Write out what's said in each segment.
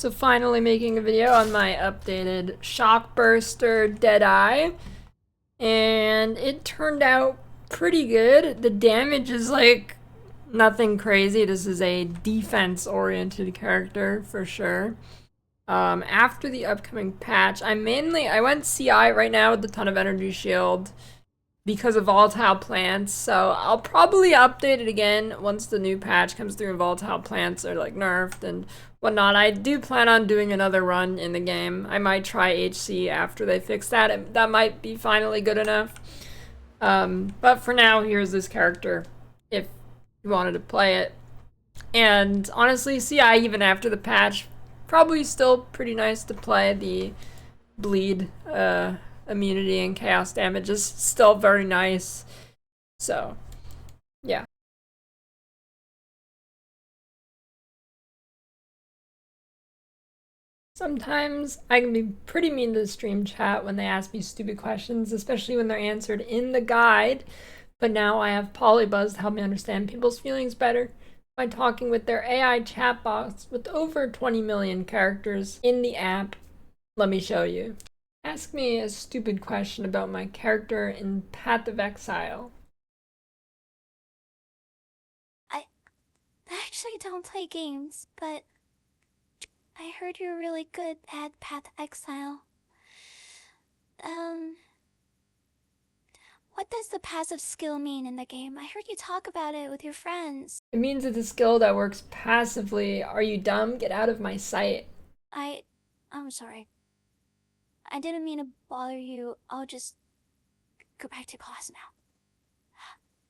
So finally making a video on my updated Shockburster Deadeye, and it turned out pretty good. The damage is like nothing crazy. This is a defense-oriented character for sure. After the upcoming patch, I went CI right now with a ton of energy shield because of volatile plants, so I'll probably update it again once the new patch comes through and volatile plants are like nerfed and whatnot. I do plan on doing another run in the game. I might try HC after they fix that. That might be finally good enough. But for now, here's this character if you wanted to play it. And honestly, CI even after the patch, probably still pretty nice to play. The bleed immunity and chaos damage is still very nice. So, yeah. Sometimes I can be pretty mean to the stream chat when they ask me stupid questions, especially when they're answered in the guide. But now I have polybuzz to help me understand people's feelings better by talking with their AI chatbots with over 20 million characters in the app. Let me show you. Ask me a stupid question about my character in Path of Exile. I actually don't play games, but I heard you're really good at Path of Exile. What does the passive skill mean in the game? I heard you talk about it with your friends. It means it's a skill that works passively. Are you dumb? Get out of my sight. I'm sorry. I didn't mean to bother you. I'll just go back to class now.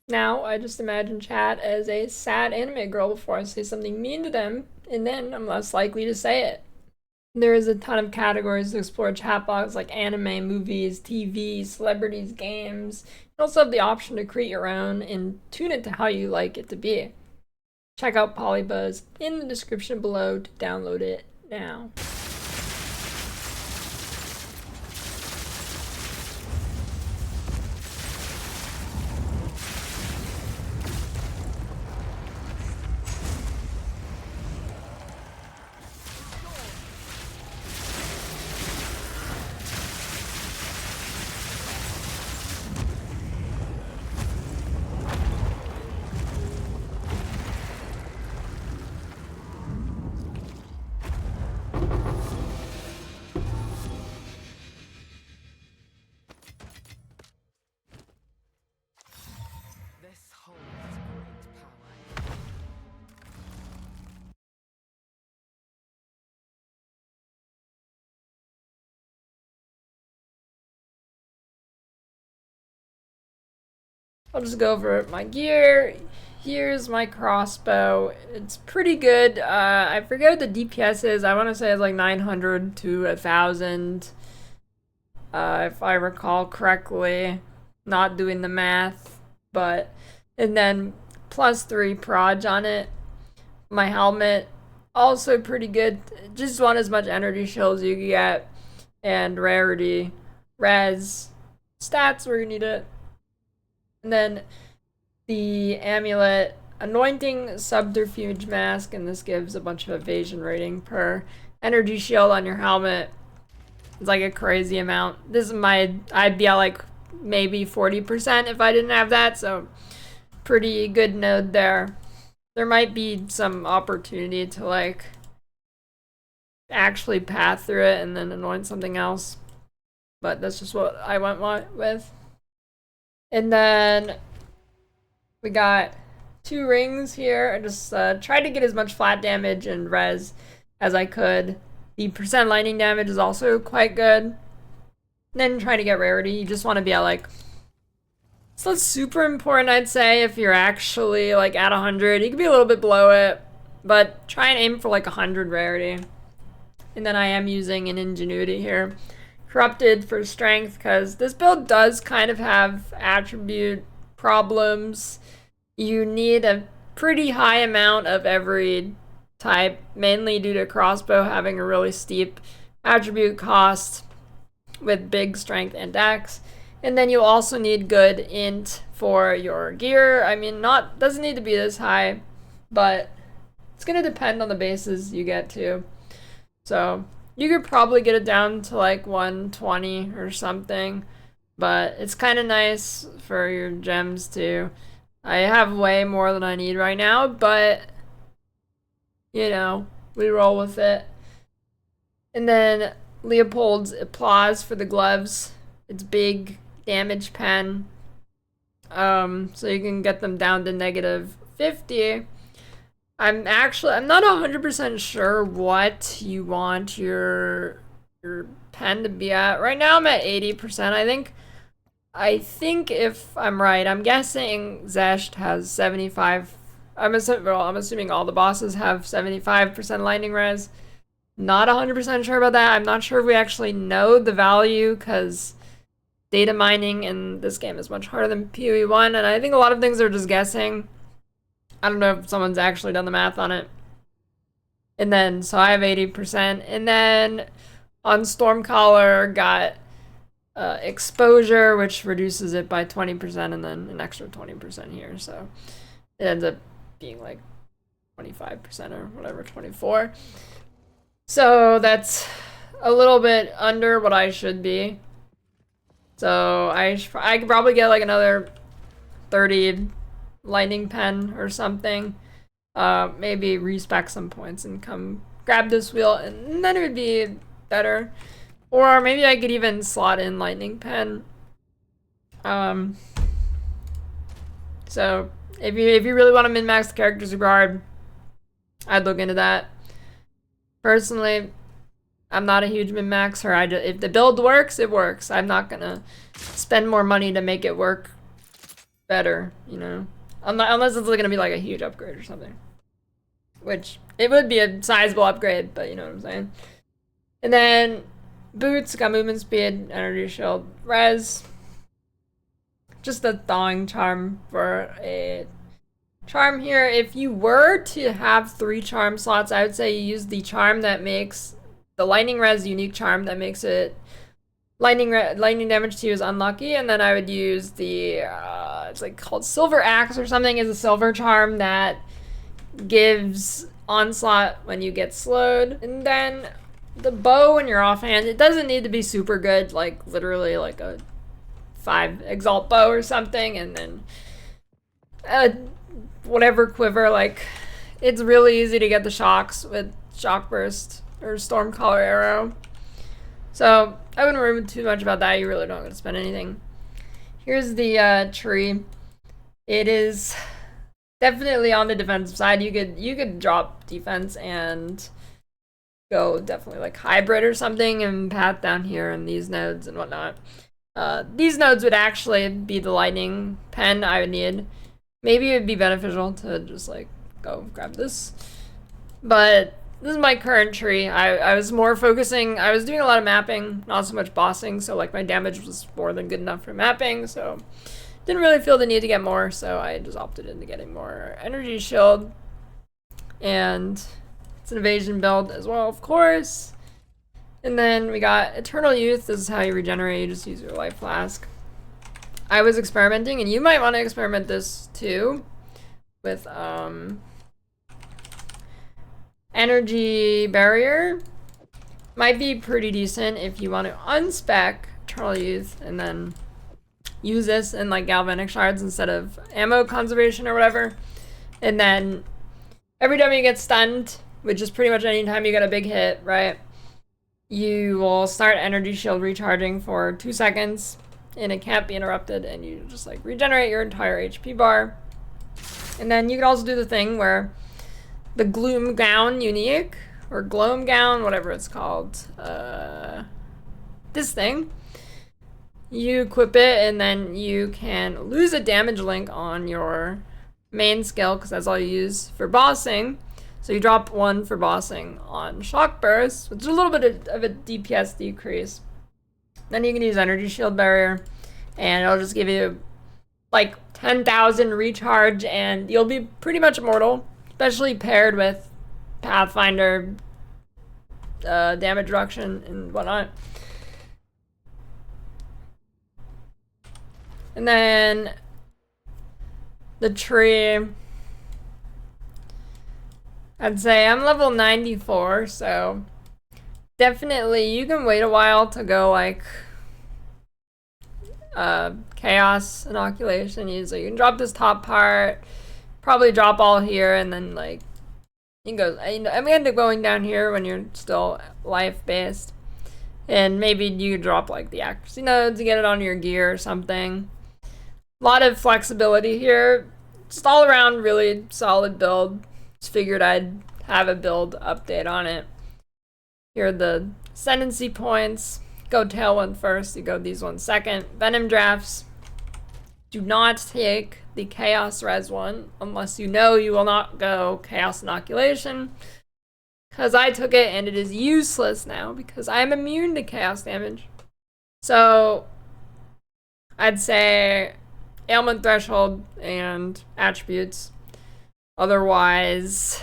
Now, I just imagine chat as a sad anime girl before I say something mean to them, and then I'm less likely to say it. There is a ton of categories to explore chatbots like anime, movies, TV, celebrities, games. You also have the option to create your own and tune it to how you like it to be. Check out polybuzz in the description below to download it now. I'll just go over my gear. Here's my crossbow. It's pretty good. I forget what the DPS is. I want to say it's like 900 to 1,000. If I recall correctly. Not doing the math. And then +3 proj on it. My helmet, also pretty good. Just want as much energy shield as you can get. And rarity. Res. Stats where you need it. And then the amulet, anointing subterfuge mask, and this gives a bunch of evasion rating per energy shield on your helmet. It's like a crazy amount. This is I'd be at like maybe 40% if I didn't have that, so pretty good node there. There might be some opportunity to like actually path through it and then anoint something else, but that's just what I went with. And then we got 2 rings here. I just tried to get as much flat damage and res as I could. The percent lightning damage is also quite good. And then try to get rarity. You just want to be at like... It's not super important, I'd say, if you're actually like at 100. You can be a little bit below it, but try and aim for like 100 rarity. And then I am using an ingenuity here. Corrupted for strength, because this build does kind of have attribute problems. You need a pretty high amount of every type, mainly due to Crossbow having a really steep attribute cost with big strength and dex. And then you also need good int for your gear. I mean, doesn't need to be this high, but it's gonna depend on the bases you get to. So you could probably get it down to like 120 or something, but it's kind of nice for your gems too. I have way more than I need right now, but you know, we roll with it. And then Leopold's applause for the gloves. It's big damage pen. So you can get them down to -50. I'm not 100% sure what you want your pen to be at. Right now I'm at 80%, I think if I'm right, I'm guessing xesht has 75. I'm assuming all the bosses have 75% lightning res. Not 100% sure about that. I'm not sure if we actually know the value, because data mining in this game is much harder than PoE 1, and I think a lot of things are just guessing. I don't know if someone's actually done the math on it. And then, so I have 80%. And then on Stormcaller, got exposure, which reduces it by 20%, and then an extra 20% here. So it ends up being like 25% or whatever, 24. So that's a little bit under what I should be. So I could probably get like another 30 lightning pen or something. Maybe respec some points and come grab this wheel, and then it would be better. Or maybe I could even slot in lightning pen. So if you really want to min-max the character's regard, I'd look into that. Personally, I'm not a huge min-maxer. If the build works, it works. I'm not gonna spend more money to make it work better, you know? Unless it's gonna be like a huge upgrade or something. Which, it would be a sizable upgrade, but you know what I'm saying. And then, boots, got movement speed, energy shield, res. Just a thawing charm for a charm here. If you were to have 3 charm slots, I would say you use the charm that makes the lightning res unique charm that makes it lightning damage to you is unlucky, and then I would use the it's like called Silver Axe or something, is a silver charm that gives onslaught when you get slowed. And then the bow when you're offhand, it doesn't need to be super good, like literally like a 5 exalt bow or something, and then whatever quiver, like it's really easy to get the shocks with Shockburst or Stormcaller arrow. So I wouldn't worry too much about that. You really don't have to spend anything. Here's the tree. It is definitely on the defensive side. You could drop defense and go definitely like hybrid or something and path down here and these nodes and whatnot. These nodes would actually be the lightning pen I would need. Maybe it would be beneficial to just like go grab this. But this is my current tree. I was more focusing, I was doing a lot of mapping, not so much bossing, so like my damage was more than good enough for mapping, so didn't really feel the need to get more, so I just opted into getting more energy shield. And it's an evasion build as well, of course. And then we got Eternal Youth. This is how you regenerate, you just use your life flask. I was experimenting, and you might want to experiment this too, with energy barrier. Might be pretty decent if you want to unspec Eternal Youth and then use this in like galvanic shards instead of ammo conservation or whatever. And then every time you get stunned, which is pretty much any time you get a big hit, right, you will start energy shield recharging for 2 seconds, and it can't be interrupted, and you just like regenerate your entire HP bar. And then you can also do the thing where the Gloom Gown unique, or Gloam Gown, whatever it's called, this thing, you equip it, and then you can lose a damage link on your main skill, because that's all you use for bossing. So you drop 1 for bossing on Shockburst, which is a little bit of a DPS decrease. Then you can use Energy Shield Barrier, and it'll just give you like 10,000 recharge, and you'll be pretty much immortal, especially paired with Pathfinder damage reduction and whatnot. And then the tree, I'd say I'm level 94, so Definitely, you can wait a while to go like chaos inoculation. So you can drop this top part, probably drop all here, and then like you can go. I'm gonna end up going down here when you're still life based, and maybe you drop like the accuracy nodes to get it on your gear or something. A lot of flexibility here. Just all around really solid build. Just figured I'd have a build update on it. Here are the ascendancy points. Go Tailwind first, you go these ones second. Venom drafts. Do not take the Chaos Res one unless you know you will not go Chaos Inoculation. Because I took it and it is useless now because I'm immune to Chaos damage. So I'd say Ailment Threshold and Attributes. Otherwise,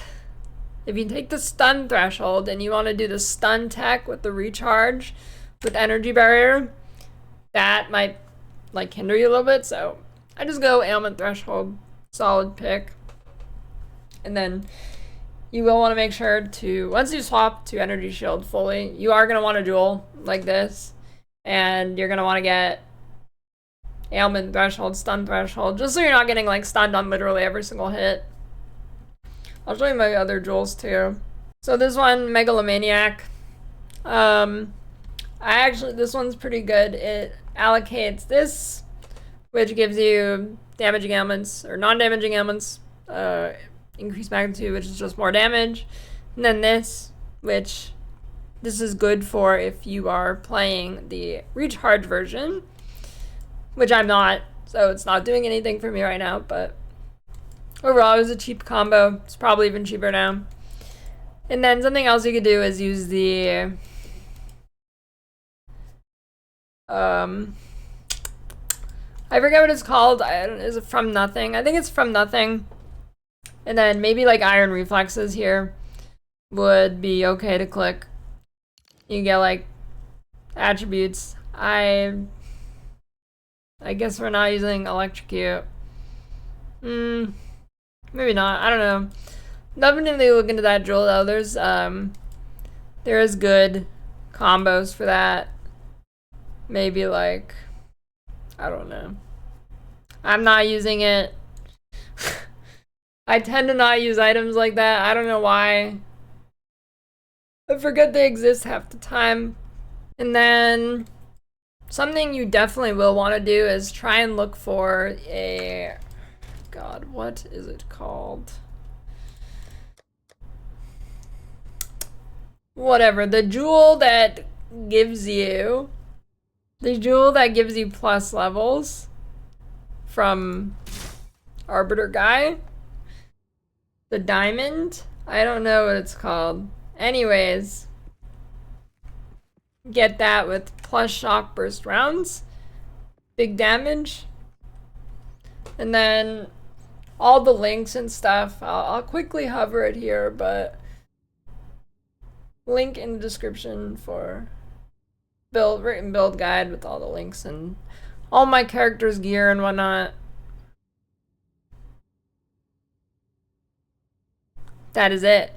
if you take the Stun Threshold and you want to do the Stun Tech with the Recharge with Energy Barrier, that might like hinder you a little bit, so I just go Ailment Threshold, solid pick. And then you will want to make sure to, once you swap to Energy Shield fully, you are going to want to duel like this, and you're going to want to get Ailment Threshold, Stun Threshold, just so you're not getting like stunned on literally every single hit. I'll show you my other jewels too. So this one, Megalomaniac. This one's pretty good. It allocates this, which gives you damaging ailments or non-damaging ailments, increased magnitude, which is just more damage. And then this, which this is good for if you are playing the recharge version, which I'm not, so it's not doing anything for me right now, but overall, it was a cheap combo. It's probably even cheaper now. And then something else you could do is use the I forget what it's called. Is it From Nothing? I think it's From Nothing. And then maybe like Iron Reflexes here would be okay to click. You can get like attributes. I guess we're not using Electrocute. Maybe not. I don't know. Definitely look into that jewel though. There is good combos for that. Maybe like, I don't know. I'm not using it. I tend to not use items like that. I don't know why. I forget they exist half the time. And then something you definitely will want to do is try and look for a, God, what is it called? Whatever, the jewel that gives you plus levels from Arbiter Guy. The diamond? I don't know what it's called. Anyways, get that with plus Shockburst rounds. Big damage. And then all the links and stuff, I'll quickly hover it here, but link in the description for written build guide with all the links and all my characters' gear and whatnot. That is it.